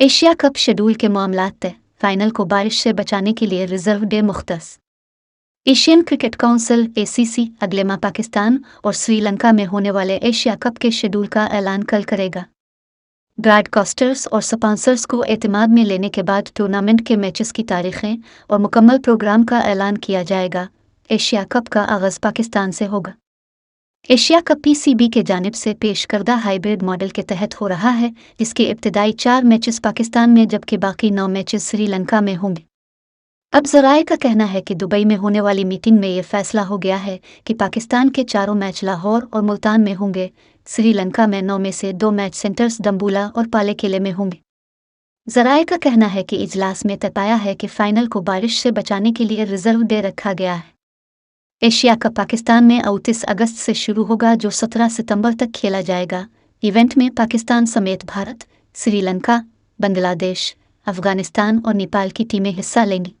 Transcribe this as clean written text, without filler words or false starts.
Asia cup schedule के मामलात तय, फाइनल को बारिश से बचाने के लिए रिजर्व डे मुख्तस। एशियन क्रिकेट काउंसिल (ACC) अगले माह पाकिस्तान और श्रीलंका में होने वाले एशिया कप के शेड्यूल का ऐलान कल करेगा। ब्रॉडकास्टर्स और स्पॉन्सर्स को एतमाद में लेने के बाद टूर्नामेंट के मैचेस की तारीखें और मुकम्मल प्रोग्राम का ऐलान किया जाएगा। एशिया कप का आगाज़ पाकिस्तान से होगा। एशिया कप PCB के जानिब से पेश करदा हाइब्रिड मॉडल के तहत हो रहा है, जिसके इब्तदाई 4 मैचेस पाकिस्तान में जबकि बाकी 9 मैचेस श्रीलंका में होंगे। अब ज़राए का कहना है कि दुबई में होने वाली मीटिंग में ये फैसला हो गया है कि पाकिस्तान के चारों मैच लाहौर और मुल्तान में होंगे। श्रीलंका में 9 में से 2 मैच सेंटर्स दम्बुला और पाले किले में होंगे। ज़राए का कहना है कि इजलास में तय पाया है कि फ़ाइनल को बारिश से बचाने के लिए रिजर्व डे रखा गया है। एशिया कप पाकिस्तान में 29 अगस्त से शुरू होगा, जो 17 सितंबर तक खेला जाएगा। इवेंट में पाकिस्तान समेत भारत, श्रीलंका, बांग्लादेश, अफगानिस्तान और नेपाल की टीमें हिस्सा लेंगी।